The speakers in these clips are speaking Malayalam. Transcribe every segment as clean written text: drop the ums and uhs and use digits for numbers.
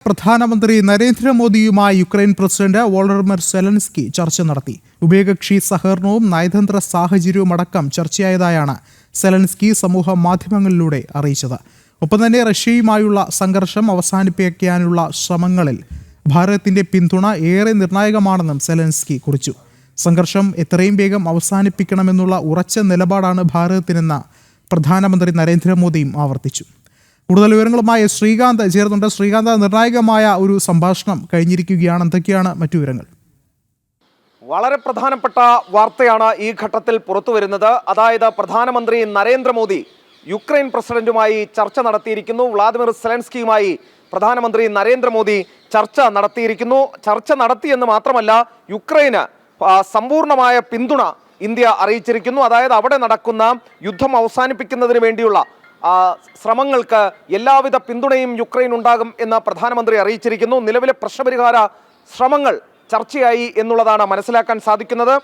പ്രധാനമന്ത്രി നരേന്ദ്രമോദിയുമായി യുക്രൈൻ പ്രസിഡന്റ് വോളഡിമിർ സെലൻസ്കി ചർച്ച നടത്തി. ഉഭയകക്ഷി സഹകരണവും നയതന്ത്ര സാഹചര്യവും അടക്കം ചർച്ചയായതായാണ് സെലൻസ്കി സമൂഹ മാധ്യമങ്ങളിലൂടെ അറിയിച്ചത്. ഒപ്പം തന്നെ റഷ്യയുമായുള്ള സംഘർഷം അവസാനിപ്പിക്കാനുള്ള ശ്രമങ്ങളിൽ ഭാരതത്തിന്റെ പിന്തുണ ഏറെ നിർണായകമാണെന്നും സെലൻസ്കി കുറിച്ചു. സംഘർഷം എത്രയും വേഗം അവസാനിപ്പിക്കണമെന്നുള്ള ഉറച്ച നിലപാടാണ് ഭാരതത്തിനെന്ന് പ്രധാനമന്ത്രി നരേന്ദ്രമോദിയും ആവർത്തിച്ചു. കൂടുതൽ വിവരങ്ങളുമായി ശ്രീകാന്ത് ചേർന്നുണ്ട്. ശ്രീകാന്ത്, നിർണായകമായ ഒരു സംഭാഷണം കഴിഞ്ഞിരിക്കുകയാണ്. എന്തൊക്കെയാണ് മറ്റു വിവരങ്ങൾ? വളരെ പ്രധാനപ്പെട്ട വാർത്തയാണ് ഈ ഘട്ടത്തിൽ പുറത്തു വരുന്നത്. അതായത് പ്രധാനമന്ത്രി നരേന്ദ്രമോദി യുക്രൈൻ പ്രസിഡന്റുമായി ചർച്ച നടത്തിയിരിക്കുന്നു. വ്ളാദിമിർ സെലൻസ്കിയുമായി പ്രധാനമന്ത്രി നരേന്ദ്രമോദി ചർച്ച നടത്തിയിരിക്കുന്നു. ചർച്ച നടത്തിയെന്ന് മാത്രമല്ല, യുക്രൈന് സമ്പൂർണമായ പിന്തുണ ഇന്ത്യ അറിയിച്ചിരിക്കുന്നു. അതായത് അവിടെ നടക്കുന്ന യുദ്ധം അവസാനിപ്പിക്കുന്നതിന് വേണ്ടിയുള്ള ശ്രമങ്ങൾക്ക് എല്ലാവിധ പിന്തുണയും യുക്രൈൻ ഉണ്ടാകും എന്ന് പ്രധാനമന്ത്രി അറിയിച്ചിരിക്കുന്നു. നിലവിലെ പ്രശ്നപരിഹാര ശ്രമങ്ങൾ ചർച്ചയായി എന്നുള്ളതാണ് മനസ്സിലാക്കാൻ സാധിക്കുന്നത്.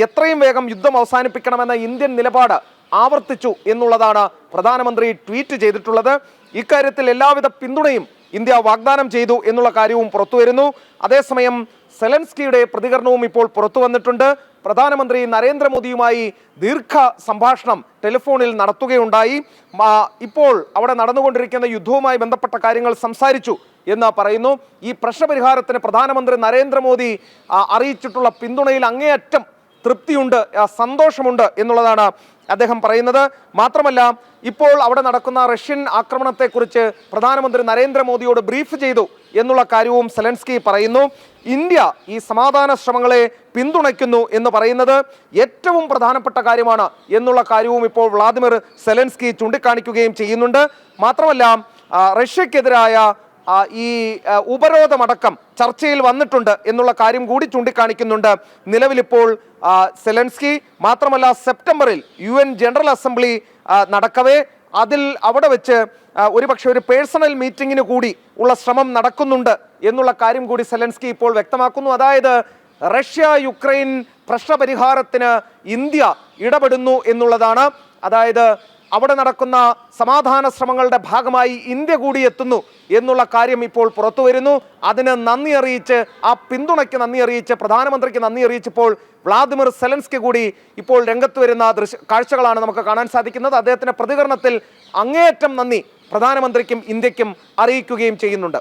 എത്രയും വേഗം യുദ്ധം അവസാനിപ്പിക്കണമെന്ന ഇന്ത്യൻ നിലപാട് ആവർത്തിച്ചു എന്നുള്ളതാണ് പ്രധാനമന്ത്രി ട്വീറ്റ് ചെയ്തിട്ടുള്ളത്. ഇക്കാര്യത്തിൽ എല്ലാവിധ പിന്തുണയും ഇന്ത്യ വാഗ്ദാനം ചെയ്തു എന്നുള്ള കാര്യവും പുറത്തുവരുന്നു. അതേസമയം സെലൻസ്കിയുടെ പ്രതികരണവും ഇപ്പോൾ പുറത്തു വന്നിട്ടുണ്ട്. പ്രധാനമന്ത്രി നരേന്ദ്രമോദിയുമായി ദീർഘ സംഭാഷണം ടെലിഫോണിൽ നടത്തുകയുണ്ടായി. ഇപ്പോൾ അവിടെ നടന്നുകൊണ്ടിരിക്കുന്ന യുദ്ധവുമായി ബന്ധപ്പെട്ട കാര്യങ്ങൾ സംസാരിച്ചു എന്ന് പറയുന്നു. ഈ പ്രശ്നപരിഹാരത്തിന് പ്രധാനമന്ത്രി നരേന്ദ്രമോദി അറിയിച്ചിട്ടുള്ള പിന്തുണയിൽ അങ്ങേയറ്റം തൃപ്തിയുണ്ട്, സന്തോഷമുണ്ട് എന്നുള്ളതാണ് അദ്ദേഹം പറയുന്നത്. മാത്രമല്ല, ഇപ്പോൾ അവിടെ നടക്കുന്ന റഷ്യൻ ആക്രമണത്തെക്കുറിച്ച് പ്രധാനമന്ത്രി നരേന്ദ്രമോദിയോട് ബ്രീഫ് ചെയ്തു എന്നുള്ള കാര്യവും സെലൻസ്കി പറയുന്നു. ഇന്ത്യ ഈ സമാധാന ശ്രമങ്ങളെ പിന്തുണയ്ക്കുന്നു എന്ന് പറയുന്നത് ഏറ്റവും പ്രധാനപ്പെട്ട കാര്യമാണ് എന്നുള്ള കാര്യവും ഇപ്പോൾ വ്ളാദിമിർ സെലൻസ്കി ചൂണ്ടിക്കാണിക്കുകയും ചെയ്യുന്നുണ്ട്. മാത്രമല്ല, റഷ്യക്കെതിരായ ഈ ഉപരോധമടക്കം ചർച്ചയിൽ വന്നിട്ടുണ്ട് എന്നുള്ള കാര്യം കൂടി ചൂണ്ടിക്കാണിക്കുന്നുണ്ട് നിലവിലിപ്പോൾ സെലൻസ്കി. മാത്രമല്ല, സെപ്റ്റംബറിൽ UN ജനറൽ അസംബ്ലി നടക്കവേ അവിടെ വെച്ച് ഒരുപക്ഷെ ഒരു പേഴ്സണൽ മീറ്റിങ്ങിന് കൂടി ഉള്ള ശ്രമം നടക്കുന്നുണ്ട് എന്നുള്ള കാര്യം കൂടി സെലൻസ്കി ഇപ്പോൾ വ്യക്തമാക്കുന്നു. അതായത് റഷ്യ യുക്രൈൻ പ്രശ്നപരിഹാരത്തിന് ഇന്ത്യ ഇടപെടുന്നു എന്നുള്ളതാണ്. അതായത് അവിടെ നടക്കുന്ന സമാധാന ശ്രമങ്ങളുടെ ഭാഗമായി ഇന്ത്യ കൂടി എത്തുന്നു എന്നുള്ള കാര്യം ഇപ്പോൾ പുറത്തു വരുന്നു. അതിന് നന്ദി അറിയിച്ച്, ആ പിന്തുണയ്ക്ക് നന്ദി അറിയിച്ച്, പ്രധാനമന്ത്രിക്ക് നന്ദി അറിയിച്ചപ്പോൾ വ്ളാദിമിർ സെലൻസ്കി കൂടി ഇപ്പോൾ രംഗത്ത് വരുന്ന കാഴ്ചകളാണ് നമുക്ക് കാണാൻ സാധിക്കുന്നത്. അദ്ദേഹത്തിന്റെ പ്രതികരണത്തിൽ അങ്ങേയറ്റം നന്ദി പ്രധാനമന്ത്രിക്കും ഇന്ത്യക്കും അറിയിക്കുകയും ചെയ്യുന്നുണ്ട്.